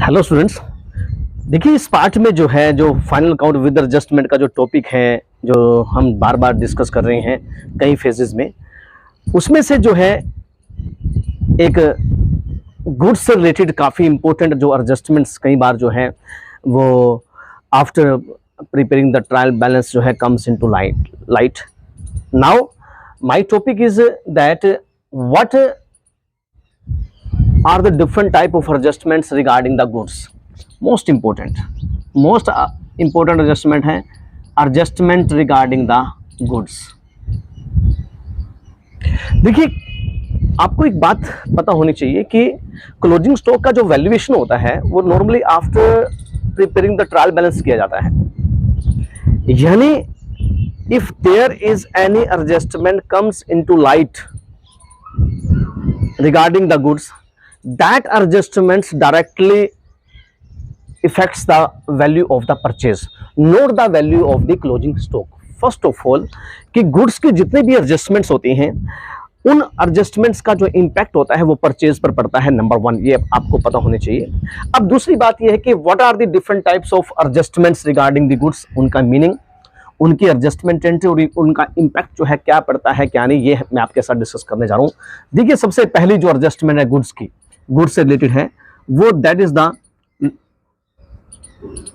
Hello students. देखिए इस part में जो है जो फाइनल अकाउंट विद एडजस्टमेंट का जो टॉपिक है जो हम बार बार डिस्कस कर रहे हैं कई फेजेस में, उसमें से जो है एक गुड्स से रिलेटेड काफ़ी इंपॉर्टेंट जो एडजस्टमेंट्स कई बार जो है वो after preparing the trial balance जो है comes into light. Now my topic is that what are the different type of adjustments regarding the goods. Most important adjustment है adjustment regarding the goods. देखिए आपको एक बात पता होनी चाहिए कि क्लोजिंग स्टॉक का जो वैल्यूएशन होता है वो normally after preparing the trial balance किया जाता है। यानी if there is any adjustment comes into light regarding the goods, that adjustments directly affects the value of the purchase, not the value of the closing stock. First of all कि goods की जितने भी adjustments होती हैं उन adjustments का जो impact होता है वो परचेज पर पड़ता है, नंबर वन, ये आपको पता होनी चाहिए। अब दूसरी बात ये है कि what are the different types of adjustments regarding the goods, उनका मीनिंग, उनकी एडजस्टमेंट और उनका इम्पैक्ट जो है क्या पड़ता है क्या नहीं, ये मैं आपके साथ डिस्कस करने जा रहा हूँ। देखिए सबसे पहली जो एडजस्टमेंट है गुड्स की, गुड्स से रिलेटेड है वो that is the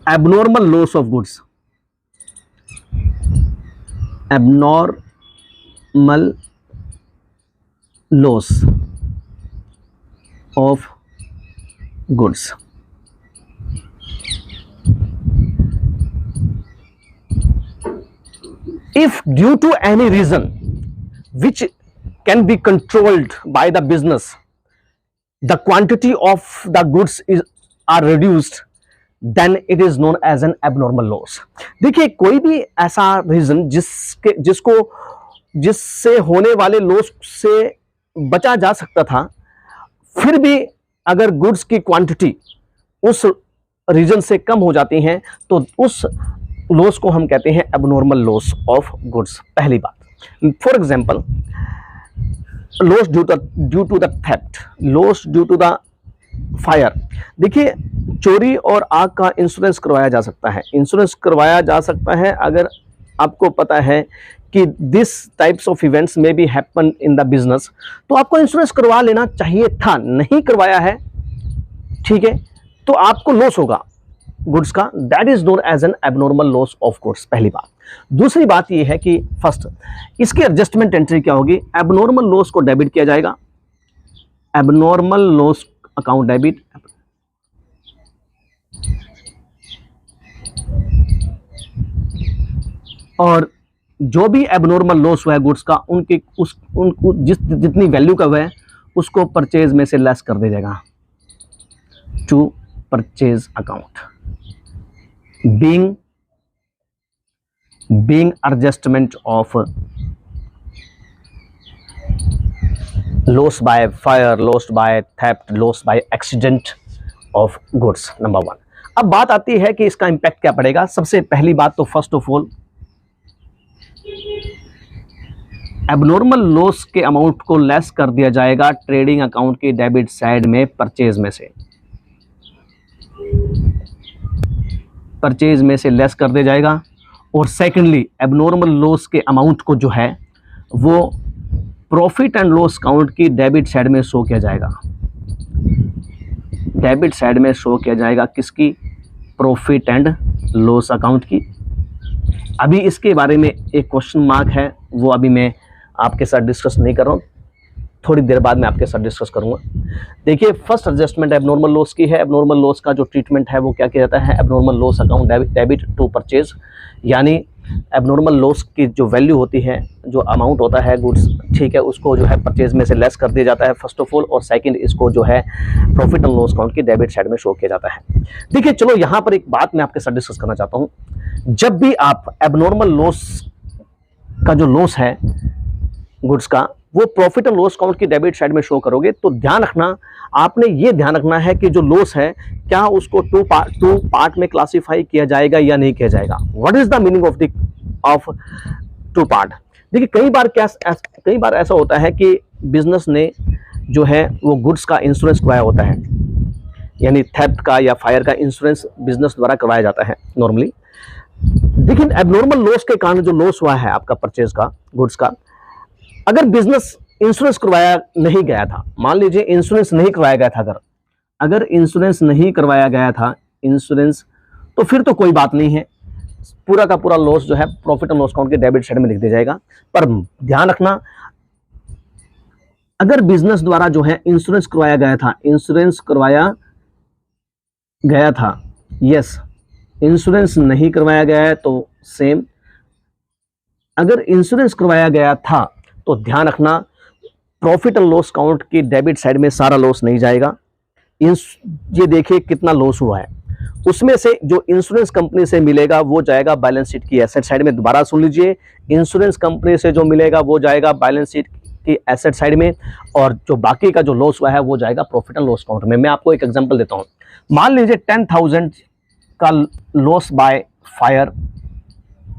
abnormal loss of goods. Abnormal loss of goods. If due to any reason which can be controlled by the business, the quantity of the goods are reduced, then it is known as an abnormal loss. देखिए कोई भी ऐसा reason जिससे होने वाले loss से बचा जा सकता था, फिर भी अगर गुड्स की क्वांटिटी उस रीजन से कम हो जाती हैं तो उस लॉस को हम कहते हैं एबनॉर्मल लॉस ऑफ गुड्स। पहली बात, for example loss due to the theft, loss due to the fire. देखिए चोरी और आग का इंश्योरेंस करवाया जा सकता है, इंश्योरेंस करवाया जा सकता है अगर आपको पता है कि दिस टाइप्स ऑफ इवेंट्स में be happen in the business, तो आपको इंश्योरेंस करवा लेना चाहिए था, नहीं करवाया है, ठीक है, तो आपको लॉस होगा गुड्स का, that is known as an abnormal loss of goods. पहली बात। दूसरी बात ये है कि फर्स्ट इसकी एडजस्टमेंट एंट्री क्या होगी, एबनॉर्मल लॉस को डेबिट किया जाएगा, एबनॉर्मल लॉस अकाउंट डेबिट, और जो भी एबनॉर्मल लॉस हुआ है गुड्स का उनको जितनी वैल्यू का हुआ है उसको परचेज में से लेस कर दिया जाएगा to purchase account. being adjustment of loss by fire, loss by theft, loss by accident of goods, number one. अब बात आती है कि इसका इम्पैक्ट क्या पड़ेगा। सबसे पहली बात तो first of all abnormal loss के अमाउंट को लेस कर दिया जाएगा ट्रेडिंग अकाउंट की डेबिट साइड में परचेज में से, परचेज में से लेस कर दिया जाएगा। और सेकेंडली एबनॉर्मल लॉस के अमाउंट को जो है वो प्रॉफिट एंड लॉस अकाउंट की डेबिट साइड में शो किया जाएगा, डेबिट साइड में शो किया जाएगा किसकी, प्रॉफिट एंड लॉस अकाउंट की। अभी इसके बारे में एक क्वेश्चन मार्क है, वो अभी मैं आपके साथ डिस्कस नहीं कर रहा हूँ, थोड़ी देर बाद मैं आपके साथ डिस्कस करूंगा। देखिए फर्स्ट एडजस्टमेंट एबनॉर्मल लॉस की है। एबनॉर्मल लॉस का जो ट्रीटमेंट है वो क्या किया जाता है, abnormal loss account debit to purchase, यानी एबनॉर्मल लॉस की जो वैल्यू होती है, जो अमाउंट होता है गुड्स, ठीक है, उसको जो है परचेज में से लेस कर दिया जाता है फर्स्ट ऑफ ऑल, और सेकंड इसको जो है प्रॉफिट एंड लॉस अकाउंट की डेबिट साइड में शो किया जाता है। देखिए चलो यहाँ पर एक बात मैं आपके साथ डिस्कस करना चाहता हूँ। जब भी आप एबनॉर्मल लॉस का जो लॉस है गुड्स का वो प्रॉफिट एंड लॉस अकाउंट की डेबिट साइड में शो करोगे तो ध्यान रखना, आपने ये ध्यान रखना है कि जो लॉस है क्या उसको टू पार्ट में क्लासिफाई किया जाएगा या नहीं किया जाएगा। What is the meaning of two part. देखिए कई बार ऐसा होता है कि बिजनेस ने जो है वो गुड्स का इंश्योरेंस करवाया होता है, यानी थेफ्ट का या फायर का इंश्योरेंस बिजनेस द्वारा करवाया जाता है नॉर्मली। लेकिन एबनॉर्मल लॉस के कारण जो लॉस हुआ है आपका परचेज का गुड्स का, अगर बिजनेस इंश्योरेंस करवाया नहीं गया था, मान लीजिए इंश्योरेंस नहीं करवाया गया था, अगर इंश्योरेंस नहीं करवाया गया था इंश्योरेंस, तो फिर तो कोई बात नहीं है, पूरा का पूरा लॉस जो है प्रॉफिट एंड लॉस अकाउंट के डेबिट साइड में लिख दिया जाएगा। पर ध्यान रखना, अगर बिजनेस द्वारा जो है इंश्योरेंस करवाया गया था, इंश्योरेंस करवाया गया था, यस, इंश्योरेंस नहीं करवाया गया है तो सेम, अगर इंश्योरेंस करवाया गया था तो ध्यान रखना प्रॉफिट एंड लॉस अकाउंट की डेबिट साइड में सारा लॉस नहीं जाएगा। ये देखिए कितना लॉस हुआ है, उसमें से जो इंश्योरेंस कंपनी से मिलेगा वो जाएगा बैलेंस शीट की एसेट साइड में। दोबारा सुन लीजिए, इंश्योरेंस कंपनी से जो मिलेगा वो जाएगा बैलेंस शीट की एसेट साइड में, और जो बाकी का जो लॉस हुआ है वो जाएगा प्रॉफिट एंड लॉस अकाउंट में। मैं आपको एक एग्जांपल देता हूं, मान लीजिए 10,000 का लॉस बाय फायर,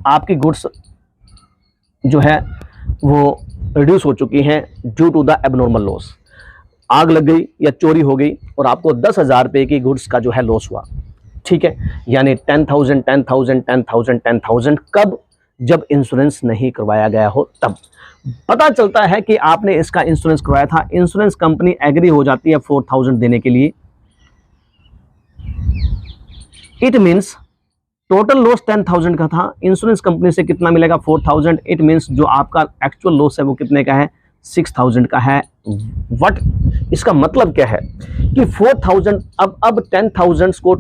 आपकी गुड्स जो है वो रिड्यूस हो चुकी हैं due to the abnormal loss, आग लग गई या चोरी हो गई और आपको 10,000 रुपये की गुड्स का जो है लॉस हुआ, ठीक है। यानी 10,000 10,000 10,000 10,000 कब? जब इंश्योरेंस नहीं करवाया गया हो तब। पता चलता है कि आपने इसका इंश्योरेंस करवाया था, इंश्योरेंस कंपनी एग्री हो जाती है 4,000 देने के लिए, इट मीन्स टोटल लॉस 10,000 का था, इंश्योरेंस कंपनी से कितना मिलेगा 4,000, इट मीन्स जो आपका एक्चुअल लॉस है वो कितने का है 6,000 का है। व्हाट, इसका मतलब क्या है कि 4,000 अब 10,000 को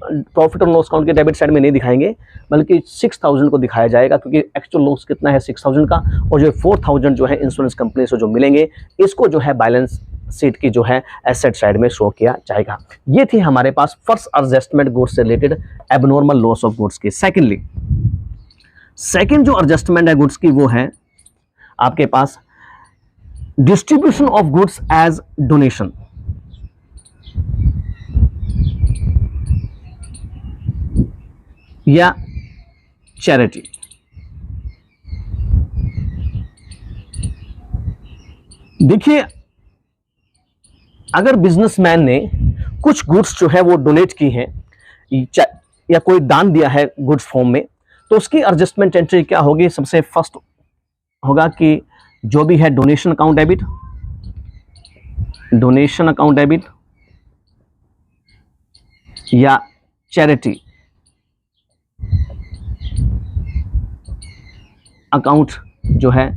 प्रॉफिट और लॉस अकाउंट के डेबिट साइड में नहीं दिखाएंगे, बल्कि 6,000 को दिखाया जाएगा, क्योंकि एक्चुअल लॉस कितना है 6,000 का, और जो 4,000 जो है इंश्योरेंस कंपनी से जो मिलेंगे इसको जो है बैलेंस शीट की जो है एसेट साइड में शो किया जाएगा। ये थी हमारे पास फर्स्ट एडजस्टमेंट गुड्स से related abnormal loss of goods की। सेकेंडली, सेकेंड जो एडजस्टमेंट है गुड्स की वो है आपके पास distribution of goods as donation. या चैरिटी। देखिए, अगर बिजनेसमैन ने कुछ गुड्स जो है वो डोनेट की हैं या कोई दान दिया है गुड्स फॉर्म में, तो उसकी एडजस्टमेंट एंट्री क्या होगी? सबसे फर्स्ट होगा कि जो भी है donation account debit, donation account debit या चैरिटी अकाउंट जो है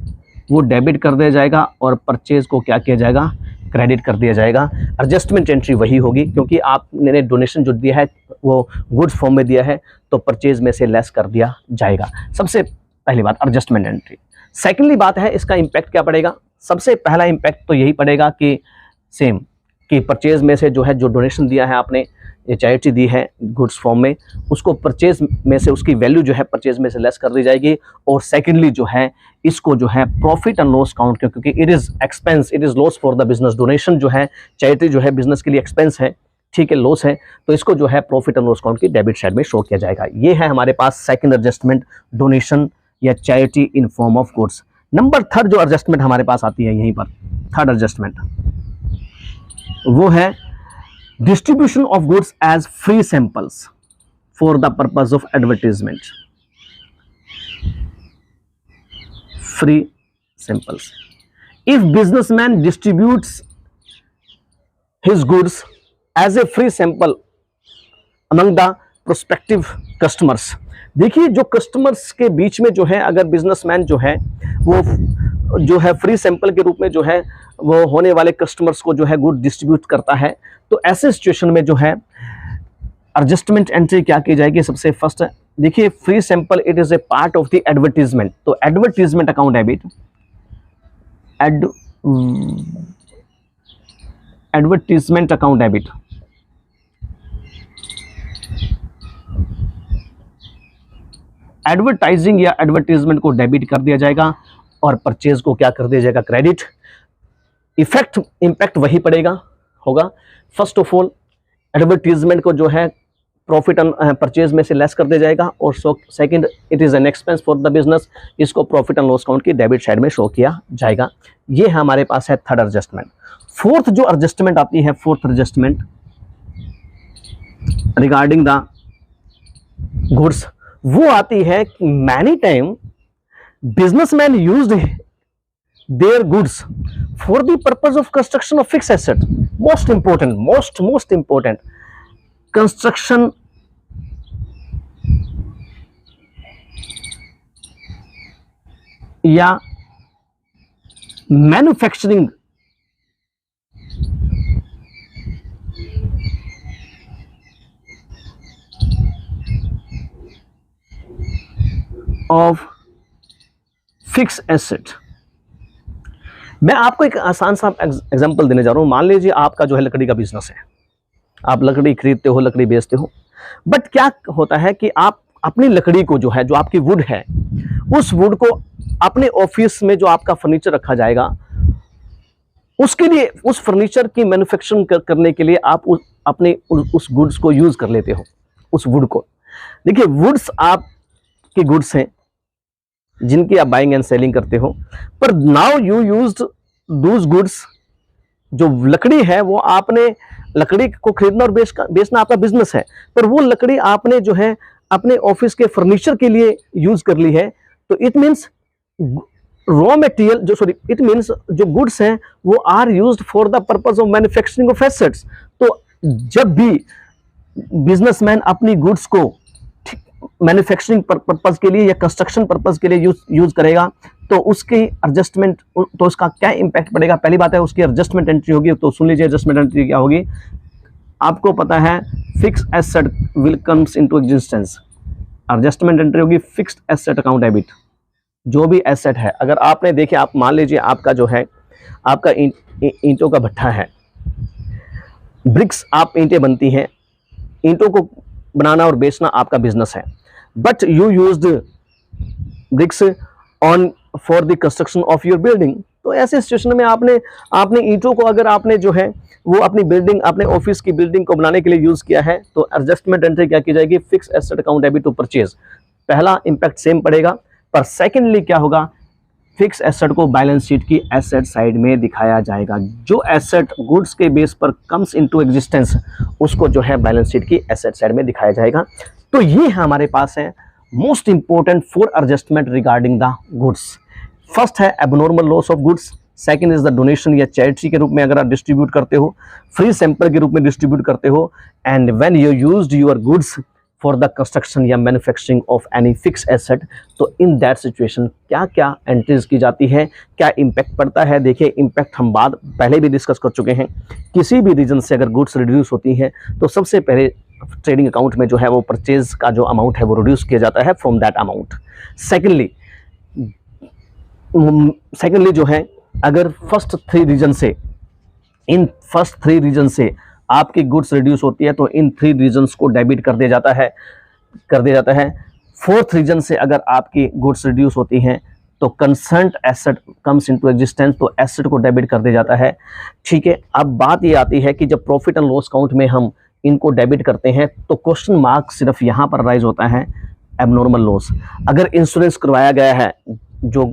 वो डेबिट कर दिया जाएगा और परचेज को क्या किया जाएगा? क्रेडिट कर दिया जाएगा। एडजस्टमेंट एंट्री वही होगी, क्योंकि आपने डोनेशन जो दिया है वो गुड्स फॉर्म में दिया है तो परचेज में से लेस कर दिया जाएगा। सबसे पहली बात एडजस्टमेंट एंट्री। सेकेंडली बात है इसका इम्पैक्ट क्या पड़ेगा? सबसे पहला इम्पैक्ट तो यही पड़ेगा कि सेम कि परचेज में से जो है, जो डोनेशन दिया है आपने, ये चैरिटी दी है गुड्स फॉर्म में, उसको परचेज में से उसकी वैल्यू जो है परचेज में से लेस कर दी जाएगी। और सेकेंडली जो है इसको जो है प्रॉफिट एंड लॉस अकाउंट, क्योंकि it is expense, it is loss for the business. Donation जो है, चैरिटी जो है बिजनेस के लिए एक्सपेंस है, ठीक है, लॉस है, तो इसको जो है प्रॉफिट एंड लॉस अकाउंट की डेबिट साइड में शो किया जाएगा। ये है हमारे पास सेकेंड एडजस्टमेंट, डोनेशन या charity in form of goods. Number third जो एडजस्टमेंट हमारे पास आती है यहीं पर, थर्ड एडजस्टमेंट, वो है distribution of goods as free samples for the purpose of advertisement. Free samples. If businessman distributes his goods as a free sample among the prospective customers, देखिए जो कस्टमर्स के बीच में जो है, अगर बिजनेसमैन जो है वो जो है फ्री सैंपल के रूप में जो है वो होने वाले कस्टमर्स को जो है गुड डिस्ट्रीब्यूट करता है, तो ऐसे सिचुएशन में जो है एडजस्टमेंट एंट्री क्या की जाएगी? सबसे फर्स्ट देखिए, free sample it is a part of the advertisement, तो advertisement account debit, advertisement account debit, advertising या एडवर्टीजमेंट को डेबिट कर दिया जाएगा और परचेज को क्या कर दिया जाएगा? क्रेडिट। इफेक्ट इंपैक्ट वही पड़ेगा होगा। फर्स्ट ऑफ ऑल एडवर्टीजमेंट को जो है प्रॉफिट एंड परचेज में से लेस कर दिया जाएगा, और second it is an expense for the business, इसको प्रॉफिट एंड लॉस अकाउंट की डेबिट साइड में शो किया जाएगा। ये हमारे पास है थर्ड एडजस्टमेंट। फोर्थ जो एडजस्टमेंट आती है, fourth adjustment regarding the goods वो आती है कि many time businessman used their goods for the purpose of construction of fix asset. Most important, most important, construction या मैन्युफैक्चरिंग ऑफ फिक्स एसेट। मैं आपको एक आसान सा एग्जांपल देने जा रहा हूं। मान लीजिए आपका जो है लकड़ी का बिजनेस है, आप लकड़ी खरीदते हो, लकड़ी बेचते हो, बट क्या होता है कि आप अपनी लकड़ी को जो है, जो आपकी वुड है, उस वुड को अपने ऑफिस में जो आपका फर्नीचर रखा जाएगा उसके लिए, उस फर्नीचर की मैन्युफैक्चरिंग करने के लिए आप उस गुड्स को यूज कर लेते हो, उस वुड को। देखिए वुड्स आपकी गुड्स हैं जिनकी आप बाइंग एंड सेलिंग करते हो, पर now you used those goods, जो लकड़ी है वो आपने, लकड़ी को खरीदना और बेचना आपका बिजनेस है, पर वो लकड़ी आपने जो है अपने ऑफिस के फर्नीचर के लिए यूज कर ली है। तो इट मीन्स रॉ मटेरियल जो, सॉरी, इट मीन्स जो गुड्स हैं वो are used for the purpose of manufacturing of assets. तो जब भी बिजनेसमैन अपनी गुड्स को मैन्युफैक्चरिंग पर्पस के लिए या कंस्ट्रक्शन पर्पस के लिए यूज करेगा तो उसकी एडजस्टमेंट, तो उसका क्या इंपैक्ट पड़ेगा? पहली बात है उसकी एडजस्टमेंट एंट्री होगी। तो सुन लीजिए एडजस्टमेंट एंट्री क्या होगी। आपको पता है fix asset will comes into existence. Adjustment entry होगी फिक्स्ड एसेट अकाउंट डेबिट। जो भी एसेट है, अगर आपने देखे, आप मान लीजिए आपका जो है, आपका ईंटों का भट्ठा है, ब्रिक्स, आप ईंटें बनती हैं, ईंटों को बनाना और बेचना आपका बिजनेस है, but you used bricks on for the construction of your building. तो ऐसे सिचुएशन में आपने ईंटों को, अगर आपने जो है वो अपनी बिल्डिंग, अपने ऑफिस की बिल्डिंग को बनाने के लिए यूज किया है, तो एडजस्टमेंट एंट्री क्या की जाएगी? Fix asset account debit to purchase. पहला इंपैक्ट सेम पड़ेगा, पर सेकेंडली क्या होगा, फिक्स एसेट को बैलेंस शीट की एसेट साइड में दिखाया जाएगा। जो एसेट गुड्स के बेस पर कम्स इनटू एग्जिस्टेंस, उसको जो है बैलेंस शीट की एसेट साइड में दिखाया जाएगा। तो ये हमारे पास है most important 4 adjustment regarding the goods. First है abnormal loss of goods, second is the donation या चैरिटी के रूप में अगर आप डिस्ट्रीब्यूट करते हो, फ्री सैंपल के रूप में डिस्ट्रीब्यूट करते हो, and when you used your goods for the construction या manufacturing of any fix asset. तो इन दैट सिचुएशन क्या क्या एंट्रीज की जाती है, क्या इंपैक्ट पड़ता है? देखिए इंपैक्ट हम पहले भी डिस्कस कर चुके हैं। किसी भी रीजन से अगर गुड्स रिड्यूस होती हैं तो सबसे पहले ट्रेडिंग अकाउंट में जो है वो परचेज का जो अमाउंट है वो रिड्यूस किया जाता है फ्रॉम दैट अमाउंट। सेकेंडली जो है, अगर फर्स्ट 3 रीजन से, इन फर्स्ट 3 रीजन से आपकी गुड्स रिड्यूस होती है तो इन 3 रीजन्स को डेबिट कर दिया जाता है। फोर्थ रीजन से अगर आपकी गुड्स रिड्यूस होती हैं तो concerned asset comes into existence, तो एसेट को डेबिट कर दिया जाता है। ठीक है, अब बात ये आती है कि जब प्रॉफिट एंड लॉस अकाउंट में हम इनको डेबिट करते हैं तो क्वेश्चन मार्क सिर्फ यहाँ पर राइज होता है, एबनॉर्मल लॉस। अगर इंश्योरेंस करवाया गया है, जो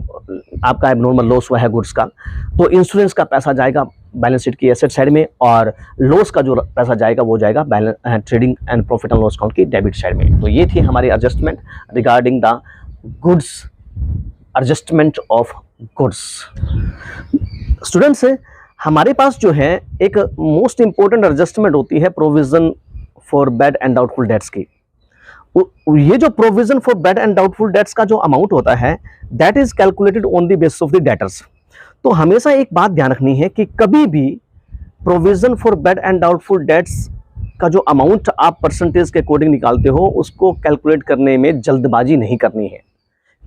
आपका एबनॉर्मल लॉस हुआ है गुड्स का, तो इंश्योरेंस का पैसा जाएगा बैलेंस शीट की एसेट साइड में, और लॉस का जो पैसा जाएगा वो जाएगा trading and profit and loss account की डेबिट साइड में। तो ये थी हमारी adjustment regarding the goods, adjustment of goods. Students, हमारे पास जो है एक मोस्ट इंपॉर्टेंट एडजस्टमेंट होती है provision for bad and doubtful dates की। ये जो provision for bad and doubtful debts का जो अमाउंट होता है, that is calculated on the basis of the debtors. तो हमेशा एक बात ध्यान रखनी है कि कभी भी provision for bad and doubtful debts का जो अमाउंट आप परसेंटेज के अकॉर्डिंग निकालते हो, उसको कैलकुलेट करने में जल्दबाजी नहीं करनी है।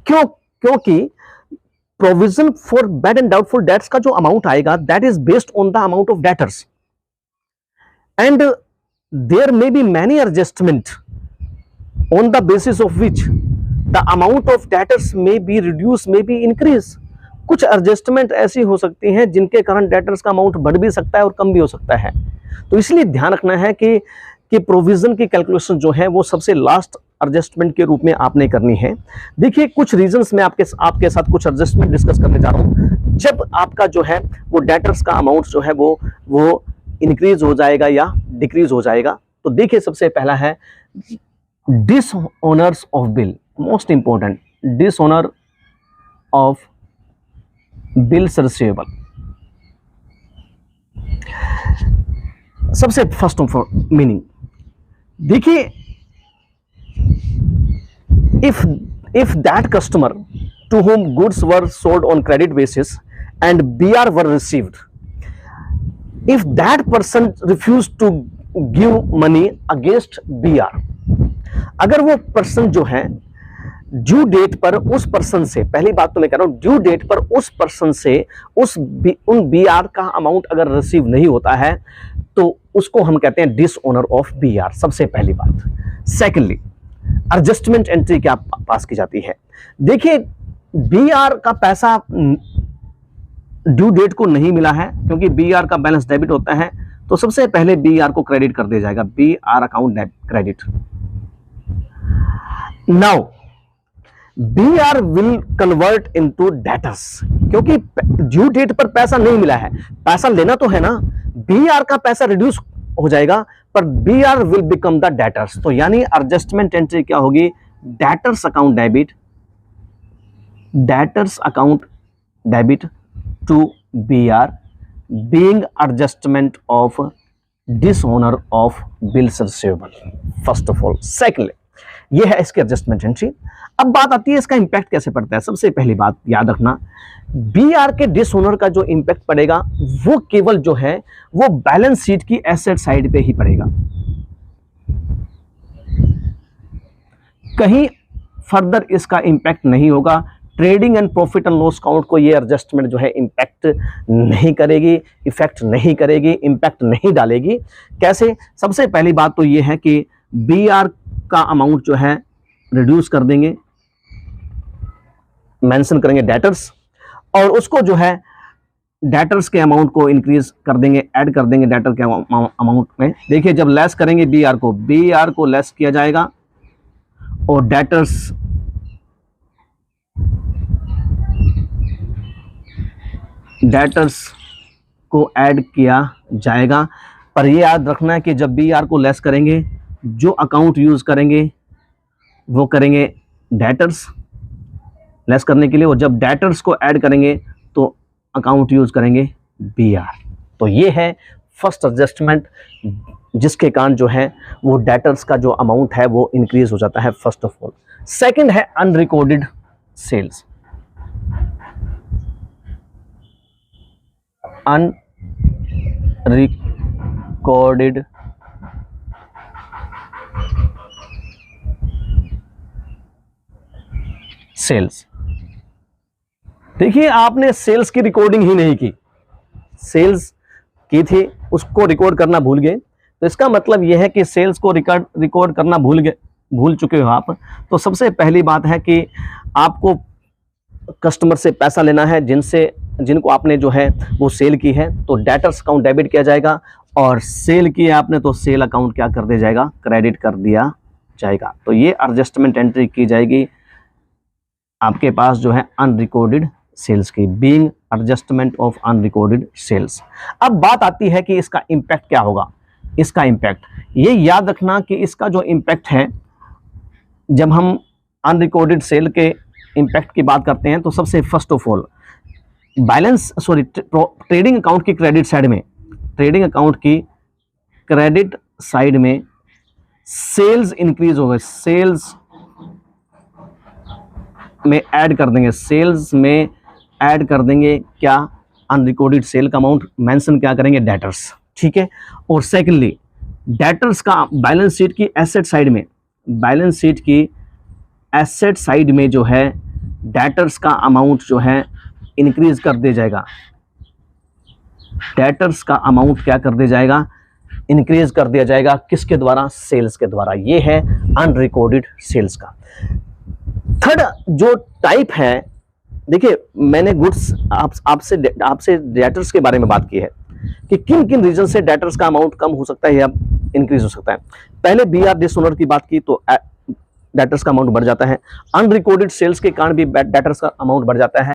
क्योंकि provision for bad and doubtful debts का जो अमाउंट आएगा, that is based on the amount of debtors, and there may be many adjustment on the basis of which the amount of debtors may be reduced, may be increase। कुछ adjustment ऐसी हो सकती हैं जिनके कारण debtors का amount बढ़ भी सकता है और कम भी हो सकता है। तो इसलिए ध्यान रखना है कि प्रोविजन की कैलकुलेशन जो है वो सबसे लास्ट एडजस्टमेंट के रूप में आपने करनी है। देखिए कुछ रीजंस में आपके साथ कुछ एडजस्टमेंट डिस्कस करने जा रहा हूँ। जब आपका जो है वो डेटर्स का अमाउंट जो है वो इंक्रीज हो जाएगा या डिक्रीज हो जाएगा, तो देखिए सबसे पहला है dishonours of bill, most important, dishonour of bills receivable. सबसे फर्स्ट ऑफ मीनिंग देखिए, if that customer to whom goods were sold on credit basis and BR were received, if that person refused to give money against BR, अगर वो person जो है due date पर उस person से, पहली बात तो मैं कह रहा हूं, ड्यू डेट पर उस पर्सन से उन BR का अमाउंट अगर रिसीव नहीं होता है तो उसको हम कहते हैं डिसऑनर ऑफ BR, सबसे पहली बात। सेकेंडली, एडजस्टमेंट एंट्री क्या पास की जाती है। देखिए BR का पैसा ड्यू डेट को नहीं मिला है, क्योंकि BR का बैलेंस डेबिट होता है, तो सबसे पहले BR को क्रेडिट कर दिया जाएगा, BR account credit. Now BR will convert into debtors, क्योंकि ड्यू डेट पर पैसा नहीं मिला है, पैसा लेना तो है ना, BR का पैसा रिड्यूस हो जाएगा, पर BR will become the debtors. तो यानी एडजस्टमेंट एंट्री क्या होगी, debtors account debit, debtors account debit to BR being adjustment of dishonour of bills receivable, first of all. Secondly, ये है इसकी एडजस्टमेंट एंट्री। अब बात आती है इसका इंपैक्ट कैसे पड़ता है। सबसे पहली बात याद रखना, BR के डिसऑनर का जो इंपैक्ट पड़ेगा वो केवल जो है वो बैलेंस शीट की एसेट साइड पे ही पड़ेगा, कहीं फर्दर इसका इंपैक्ट नहीं होगा। Trading and profit and loss account को ये एडजस्टमेंट जो है इंपैक्ट नहीं करेगी, इफेक्ट नहीं करेगी, इंपैक्ट नहीं डालेगी। कैसे? सबसे पहली बात तो ये है कि BR का अमाउंट जो है रिड्यूस कर देंगे, मेंशन करेंगे डेटर्स, और उसको जो है डेटर्स के अमाउंट को इंक्रीज कर देंगे, ऐड कर देंगे डेटर के अमाउंट में। देखिए जब लेस करेंगे BR को लेस किया जाएगा और डेटर्स को ऐड किया जाएगा। पर ये याद रखना है कि जब BR को लेस करेंगे, जो अकाउंट यूज करेंगे वो करेंगे डेटर्स लेस करने के लिए, और जब डेटर्स को ऐड करेंगे तो अकाउंट यूज करेंगे BR। तो ये है फर्स्ट एडजस्टमेंट, जिसके कारण जो है वो डेटर्स का जो अमाउंट है वो इंक्रीज हो जाता है, फर्स्ट ऑफ ऑल। सेकंड है अनरिकॉर्डेड सेल्स। अनरिकॉर्डेड सेल्स, देखिए आपने सेल्स की रिकॉर्डिंग ही नहीं की, सेल्स की थी उसको रिकॉर्ड करना भूल गए, तो इसका मतलब यह है कि सेल्स को रिकॉर्ड करना भूल चुके हो आप। तो सबसे पहली बात है कि आपको कस्टमर से पैसा लेना है जिनको आपने जो है वो सेल की है, तो डेटर्स अकाउंट डेबिट किया जाएगा, और सेल किया आपने तो सेल अकाउंट क्या कर दिया जाएगा, क्रेडिट कर दिया जाएगा। तो ये एडजस्टमेंट एंट्री की जाएगी आपके पास जो है अनरिकॉर्डेड सेल्स की, being adjustment of unrecorded sales. अब बात आती है कि इसका इंपैक्ट क्या होगा। इसका इंपैक्ट ये याद रखना कि इसका जो इंपैक्ट है, जब हम अनरिकॉर्डेड सेल के इंपैक्ट की बात करते हैं तो सबसे first of all trading account की क्रेडिट साइड में सेल्स इंक्रीज हो गए, सेल्स में ऐड कर देंगे क्या, अनरिकॉर्डेड सेल का अमाउंट मेंशन क्या करेंगे, डेटर्स, ठीक है। और सेकेंडली डेटर्स का बैलेंस शीट की एसेट साइड में जो है डेटर्स का अमाउंट जो है इंक्रीज कर दिया जाएगा, डेटर्स का अमाउंट क्या कर दिया जाएगा, इंक्रीज कर दिया जाएगा, किसके द्वारा, सेल्स के द्वारा। ये है अनरिकॉर्डेड सेल्स का। थर्ड जो टाइप है, देखिए मैंने गुड्स आपसे डेटर्स के बारे में बात की है कि किन किन रीजन से डेटर्स का अमाउंट कम हो सकता है या इंक्रीज हो सकता है। पहले BR डिसऑनर की बात की तो डेटर्स का अमाउंट बढ़ जाता है, अनरिकॉर्डेड सेल्स के कारण भी डेटर्स का अमाउंट बढ़ जाता है।